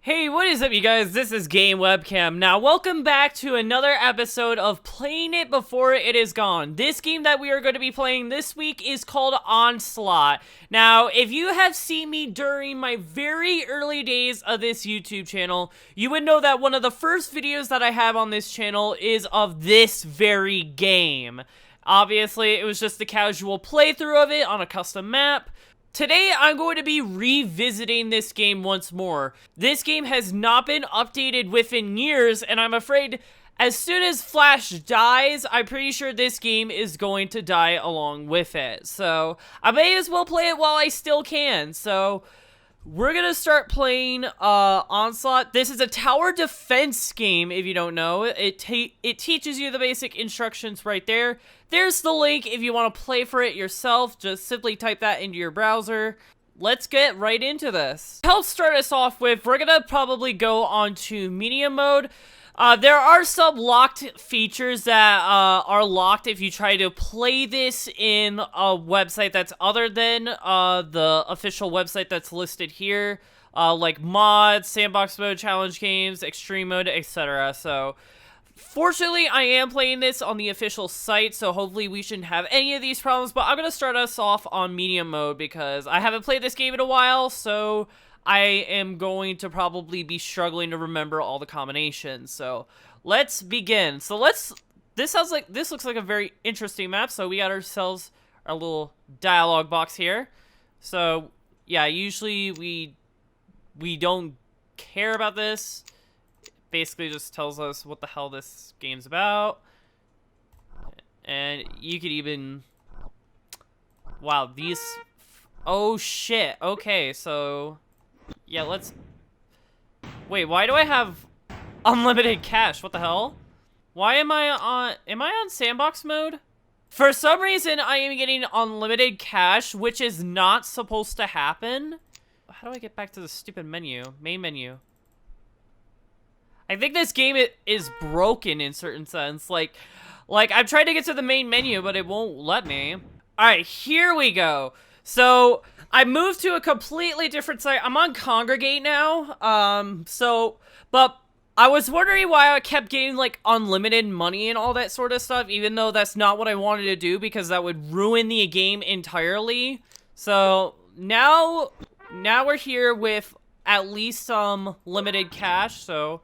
Hey, what is up, you guys? This is Gamewebcam. Now, welcome back to another episode of Playing It Before It Is Gone. This game that we are going to be playing this week is called Onslaught. Now, if you have seen me during my very early days of this YouTube channel, you would know that one of the first videos that I have on this channel is of this very game. Obviously, it was just a casual playthrough of it on a custom map. Today, I'm going to be revisiting this game once more. This game has not been updated within years, and I'm afraid as soon as Flash dies, I'm pretty sure this game is going to die along with it. So, I may as well play it while I still can. So, we're gonna start playing Onslaught. This is a tower defense game, if you don't know. It teaches you the basic instructions right there. There's the link if you want to play for it yourself. Just simply type that into your browser. Let's get right into this. To help start us off with, we're gonna probably go on to medium mode. There are some locked features that are locked if you try to play this in a website that's other than the official website that's listed here, like mods, sandbox mode, challenge games, extreme mode, etc. So, fortunately, I am playing this on the official site, so hopefully we shouldn't have any of these problems, but I'm going to start us off on medium mode because I haven't played this game in a while, so I am going to probably be struggling to remember all the combinations. So let's begin. So this looks like a very interesting map. So we got ourselves our little dialogue box here. So yeah, usually we don't care about this. It basically just tells us what the hell this game's about. And you could even, wow, these, oh shit. Okay, so yeah, let's... Wait, why do I have unlimited cash? What the hell? Why am I on sandbox mode? For some reason, I am getting unlimited cash, which is not supposed to happen. How do I get back to the stupid menu? Main menu. I think this game is broken in certain sense. Like I've tried to get to the main menu, but it won't let me. Alright, here we go. So, I moved to a completely different site. I'm on Congregate now, but I was wondering why I kept getting, like, unlimited money and all that sort of stuff, even though that's not what I wanted to do, because that would ruin the game entirely. So, now we're here with at least some limited cash, so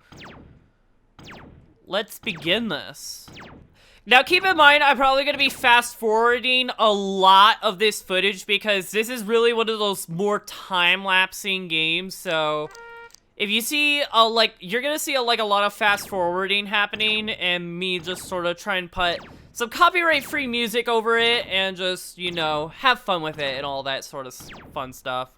let's begin this. Now, keep in mind, I'm probably going to be fast-forwarding a lot of this footage because this is really one of those more time-lapsing games, so if you see, you're going to see, a lot of fast-forwarding happening and me just sort of try and put some copyright-free music over it and just, you know, have fun with it and all that sort of fun stuff.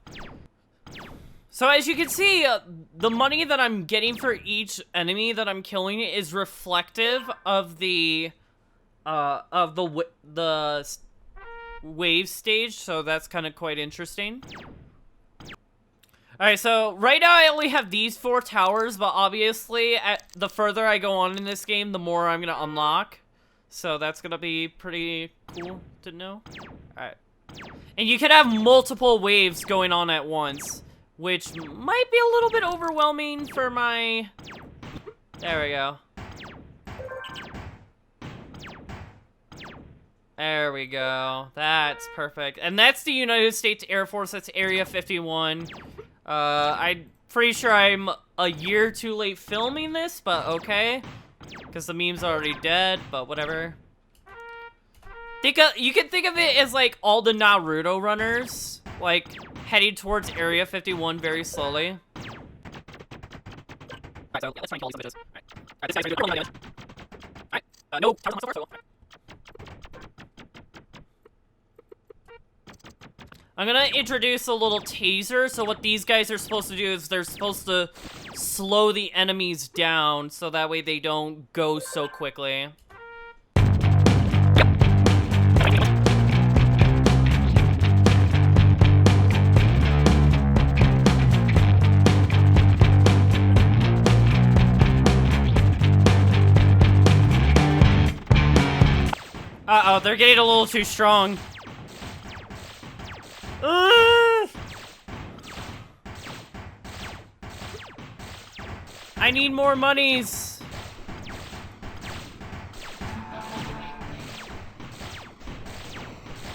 So as you can see, the money that I'm getting for each enemy that I'm killing is reflective of the wave stage, so that's kind of quite interesting. Alright, so right now I only have these 4 towers, but obviously the further I go on in this game, the more I'm gonna unlock. So that's gonna be pretty cool to know. Alright. And you can have multiple waves going on at once, which might be a little bit overwhelming for my... There we go. There we go. That's perfect. And that's the United States Air Force. That's Area 51. I'm pretty sure I'm a year too late filming this, but okay. Because the meme's already dead, but whatever. You can think of it as like all the Naruto runners, like heading towards Area 51 very slowly. Alright, so let's try and kill these bitches. Alright, this guy's really good. Alright, no, towers on my sword, so I'm gonna introduce a little taser. So what these guys are supposed to do is they're supposed to slow the enemies down so that way they don't go so quickly. Uh-oh, they're getting a little too strong. I need more monies.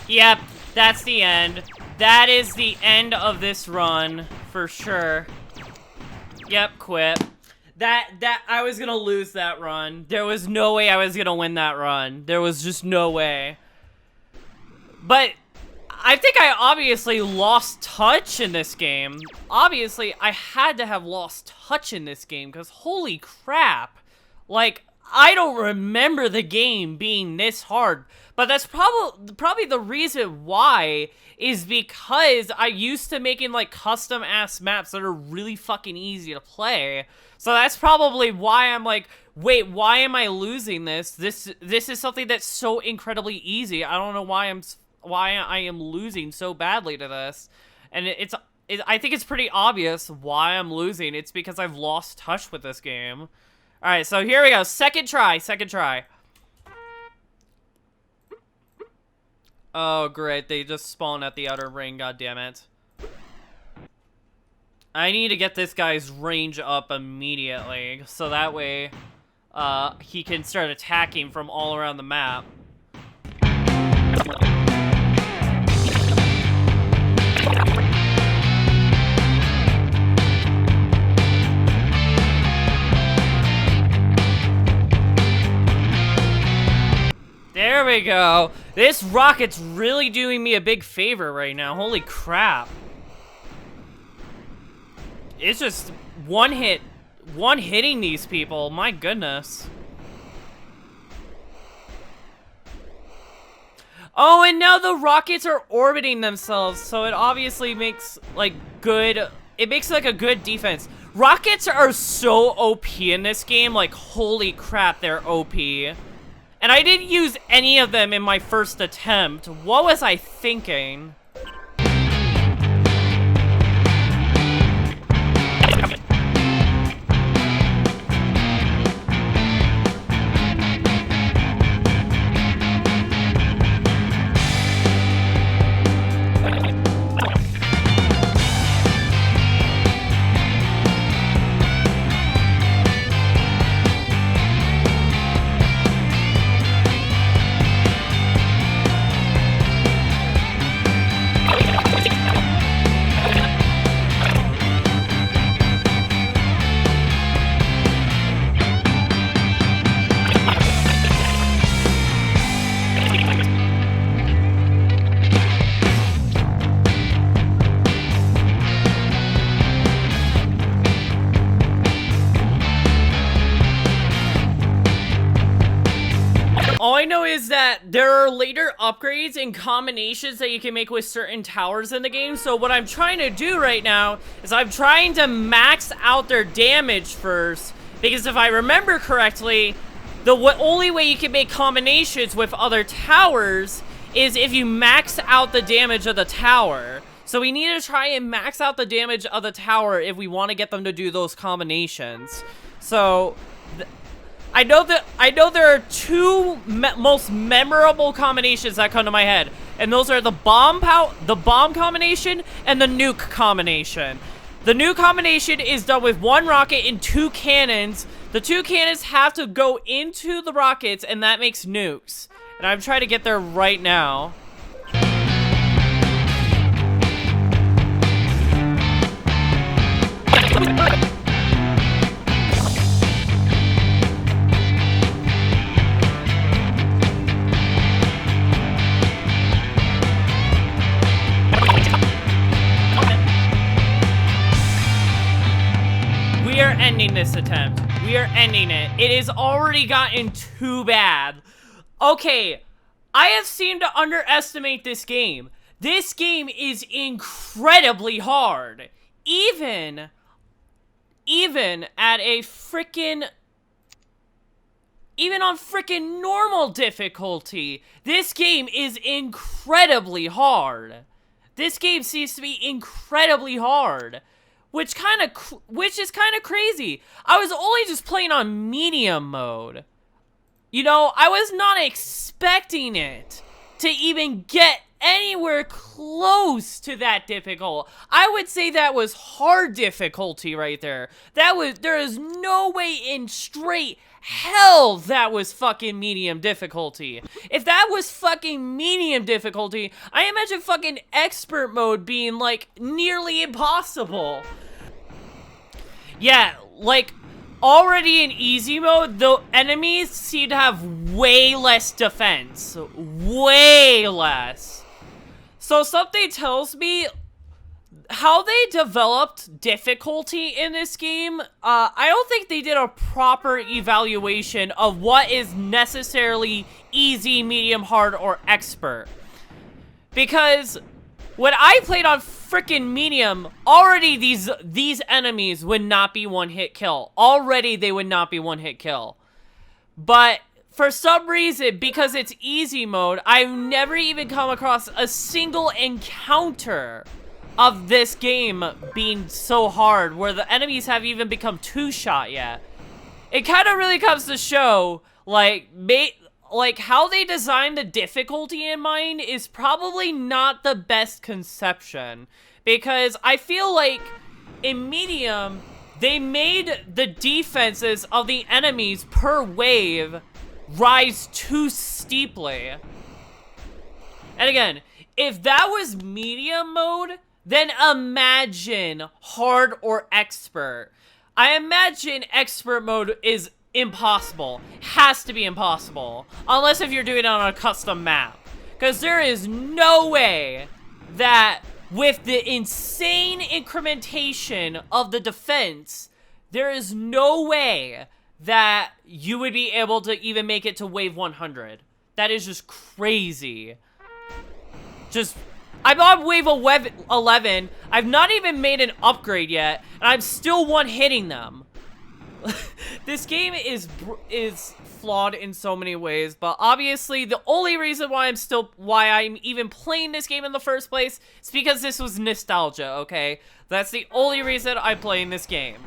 Yep, that's the end. That is the end of this run, for sure. Yep, quit. I was gonna lose that run. There was no way I was gonna win that run. There was just no way. But I think I obviously lost touch in this game. Obviously, I had to have lost touch in this game, because holy crap. Like, I don't remember the game being this hard. But that's probably the reason why is because I used to making, like, custom-ass maps that are really fucking easy to play. So that's probably why I'm like, wait, why am I losing this? This is something that's so incredibly easy. I don't know why I am losing so badly to this. And I think it's pretty obvious why I'm losing. It's because I've lost touch with this game. All right, so here we go. Second try. Oh, great. They just spawned at the outer ring, goddammit. I need to get this guy's range up immediately, so that way he can start attacking from all around the map. There we go. This rocket's really doing me a big favor right now. Holy crap. It's just one-hitting these people. My goodness. Oh, and now the rockets are orbiting themselves, so it obviously makes, like, it makes, like, a good defense. Rockets are so OP in this game, like, holy crap, they're OP. And I didn't use any of them in my first attempt. What was I thinking? All I know is that there are later upgrades and combinations that you can make with certain towers in the game. So what I'm trying to do right now is I'm trying to max out their damage first. Because if I remember correctly, the only way you can make combinations with other towers is if you max out the damage of the tower. So we need to try and max out the damage of the tower if we want to get them to do those combinations. So I know there are two most memorable combinations that come to my head, and those are the bomb combination and the nuke combination. The nuke combination is done with one rocket and two cannons. The two cannons have to go into the rockets, and that makes nukes. And I'm trying to get there right now. We are ending this attempt. We are ending it. It has already gotten too bad. Okay, I have seemed to underestimate this game. This game is incredibly hard. Even at a even on freaking normal difficulty, this game is incredibly hard. This game seems to be incredibly hard. Which is kind of crazy. I was only just playing on medium mode. You know, I was not expecting it to even get anywhere close to that difficult. I would say that was hard difficulty right there. There is no way in straight hell that was fucking medium difficulty. If that was fucking medium difficulty, I imagine fucking expert mode being like nearly impossible. Yeah, like already in easy mode, the enemies seem to have way less defense. Way less. So something tells me how they developed difficulty in this game, I don't think they did a proper evaluation of what is necessarily easy, medium, hard, or expert. Because when I played on frickin' medium, already these enemies would not be one-hit kill. Already they would not be one-hit kill. But for some reason, because it's easy mode, I've never even come across a single encounter of this game being so hard where the enemies have even become two-shot yet. It kind of really comes to show, like how they designed the difficulty in mind is probably not the best conception. Because I feel like in medium, they made the defenses of the enemies per wave rise too steeply. And again, if that was medium mode, then imagine hard or expert. I imagine expert mode is impossible. Has to be impossible. Unless if you're doing it on a custom map. Because there is no way that with the insane incrementation of the defense, there is no way that you would be able to even make it to wave 100. That is just crazy. I'm on wave 11. I've not even made an upgrade yet, and I'm still one-hitting them. This game is flawed in so many ways, but obviously the only reason why I'm even playing this game in the first place is because this was nostalgia, okay? That's the only reason I'm playing this game.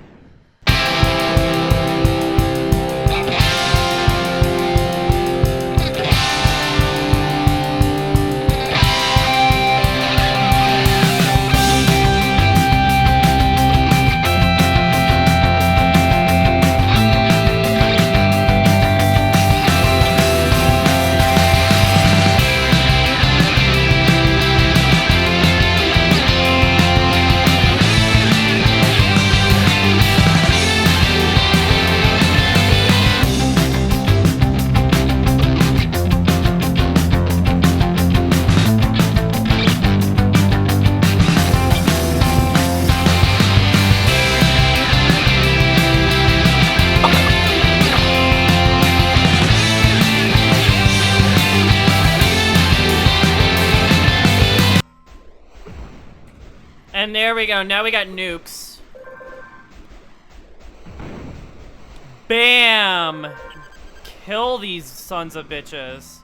And there we go. Now we got nukes. Bam! Kill these sons of bitches.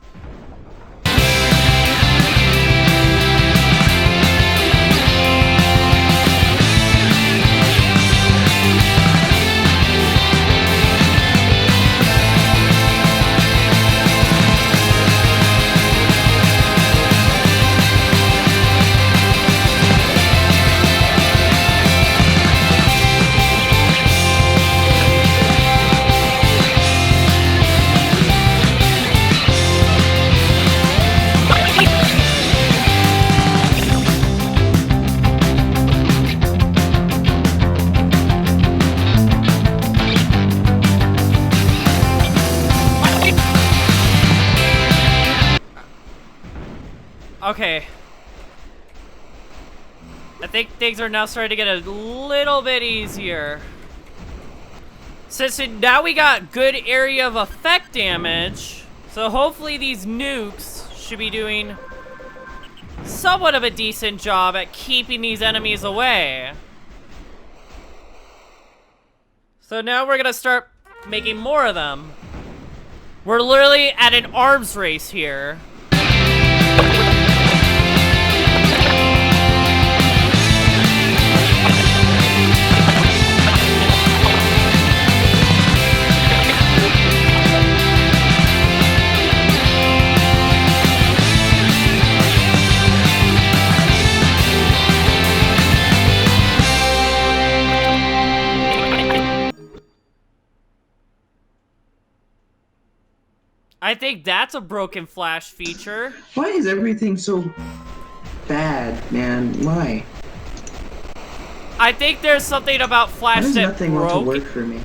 Okay. I think things are now starting to get a little bit easier. Since now we got good area of effect damage, so hopefully these nukes should be doing somewhat of a decent job at keeping these enemies away. So now we're gonna start making more of them. We're literally at an arms race here. I think that's a broken Flash feature. Why is everything so bad, man? Why? I think there's something about Flash Why does that nothing want to broke. work for me?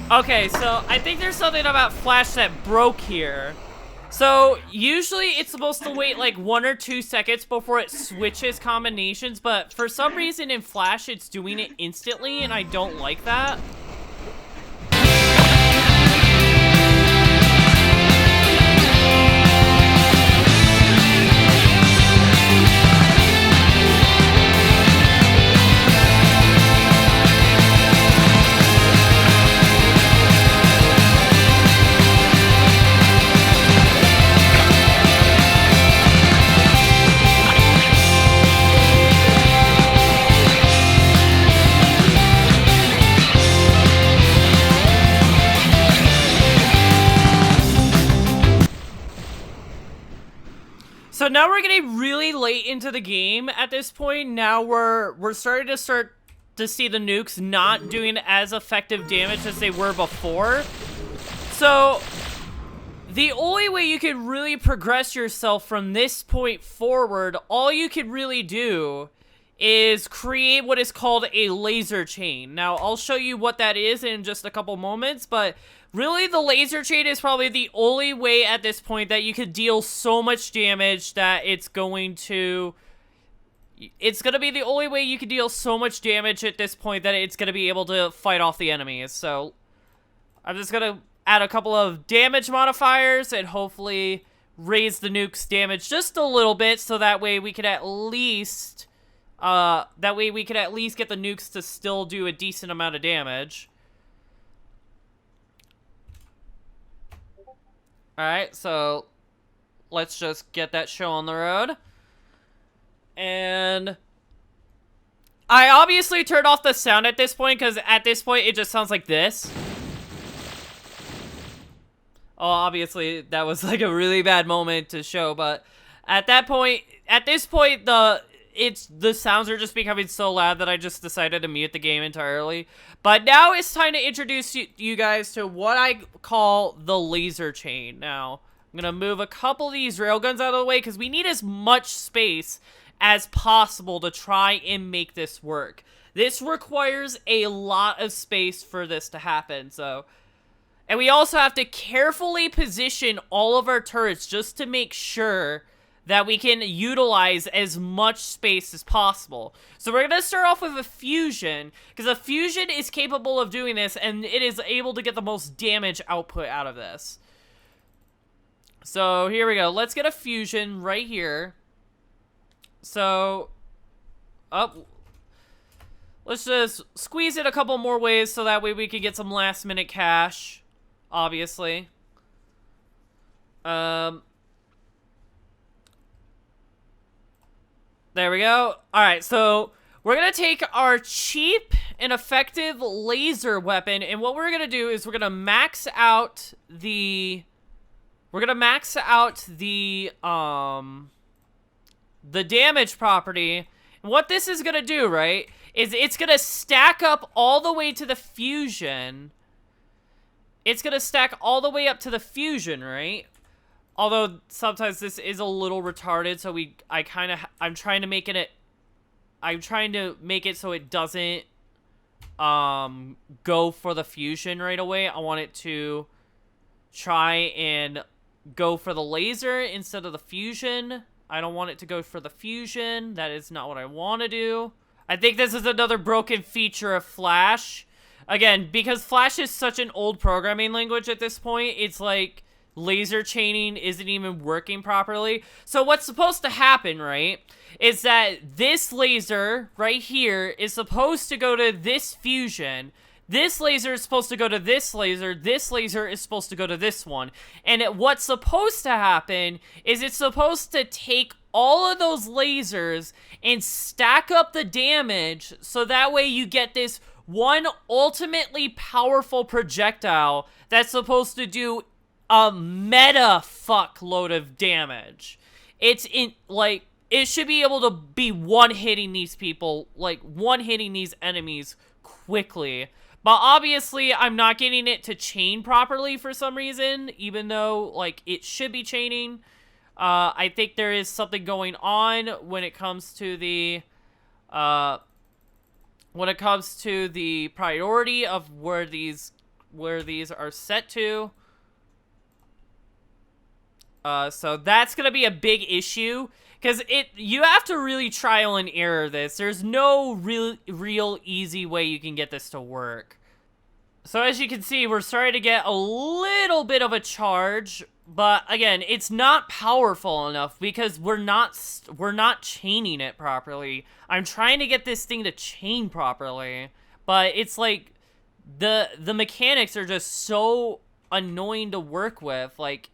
Okay, so I think there's something about Flash that broke here. So usually it's supposed to wait like 1 or 2 seconds before it switches combinations, but for some reason in Flash it's doing it instantly, and I don't like that. So now we're getting really late into the game at this point. Now we're starting to see the nukes not doing as effective damage as they were before. So the only way you can really progress yourself from this point forward, all you can really do is create what is called a laser chain. Now, I'll show you what that is in just a couple moments, but really the laser chain is probably the only way at this point that you could deal so much damage that it's going to be the only way you can deal so much damage at this point that it's going to be able to fight off the enemies. So, I'm just going to add a couple of damage modifiers and hopefully raise the nuke's damage just a little bit so that way we could at least get the nukes to still do a decent amount of damage. Alright, so let's just get that show on the road. And I obviously turned off the sound at this point because at this point it just sounds like this. Oh, obviously that was like a really bad moment to show, but at this point the sounds are just becoming so loud that I just decided to mute the game entirely. But now it's time to introduce you guys to what I call the laser chain. Now, I'm going to move a couple of these railguns out of the way because we need as much space as possible to try and make this work. This requires a lot of space for this to happen, so... And we also have to carefully position all of our turrets just to make sure that we can utilize as much space as possible. So we're going to start off with a fusion, because a fusion is capable of doing this, and it is able to get the most damage output out of this. So here we go. Let's get a fusion right here. So, let's just squeeze it a couple more ways so that way we can get some last minute cash, obviously. There we go. Alright, so we're going to take our cheap and effective laser weapon, and what we're going to do is we're going to max out the... the damage property. And what this is going to do, right, is it's going to stack up all the way to the fusion. It's going to stack all the way up to the fusion, right? Although sometimes this is a little retarded, so I'm trying to make it so it doesn't go for the fusion right away. I want it to try and go for the laser instead of the fusion. I don't want it to go for the fusion. That is not what I want to do. I think this is another broken feature of Flash. Again, because Flash is such an old programming language at this point, it's like laser chaining isn't even working properly. So what's supposed to happen, right, is that this laser right here is supposed to go to this fusion. This laser is supposed to go to this laser is supposed to go to this one. And what's supposed to happen is it's supposed to take all of those lasers and stack up the damage so that way you get this one ultimately powerful projectile that's supposed to do a meta fuckload of damage. It should be able to be one-hitting these people, like one-hitting these enemies quickly. But obviously, I'm not getting it to chain properly for some reason, even though, like, it should be chaining. I think there is something going on when it comes to the, priority of where these are set to. So that's gonna be a big issue. Because you have to really trial and error this. There's no real easy way you can get this to work. So as you can see, we're starting to get a little bit of a charge, but again, it's not powerful enough because we're not chaining it properly. I'm trying to get this thing to chain properly, but it's like the mechanics are just so annoying to work with. Like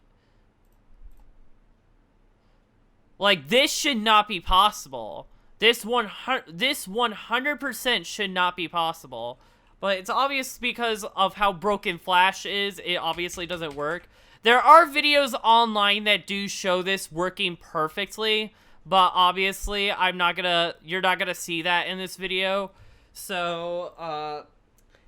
this should not be possible. This 100% should not be possible. But it's obvious because of how broken Flash is, it obviously doesn't work. There are videos online that do show this working perfectly, but obviously you're not gonna see that in this video. So,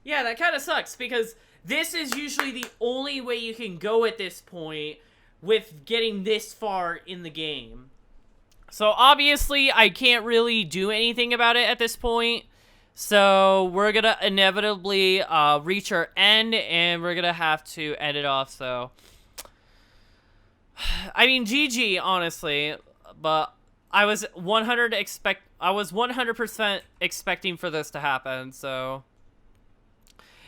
yeah, that kind of sucks because this is usually the only way you can go at this point with getting this far in the game. So obviously, I can't really do anything about it at this point. So we're gonna inevitably reach our end, and we're gonna have to end it off. So, I mean, GG, honestly, but I was 100% expecting for this to happen. So.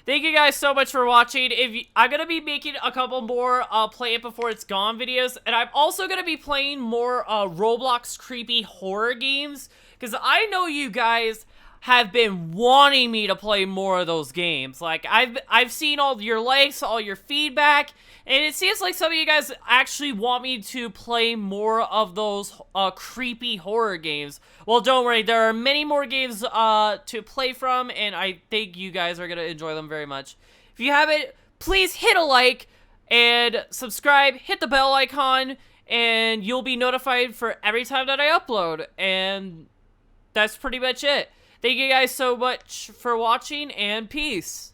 Thank you guys so much for watching. I'm going to be making a couple more Play It Before It's Gone videos. And I'm also going to be playing more Roblox creepy horror games. Because I know you guys have been wanting me to play more of those games. Like, I've seen all your likes, all your feedback. And it seems like some of you guys actually want me to play more of those creepy horror games. Well, don't worry. There are many more games to play from, and I think you guys are going to enjoy them very much. If you haven't, please hit a like and subscribe. Hit the bell icon, and you'll be notified for every time that I upload. And that's pretty much it. Thank you guys so much for watching, and peace.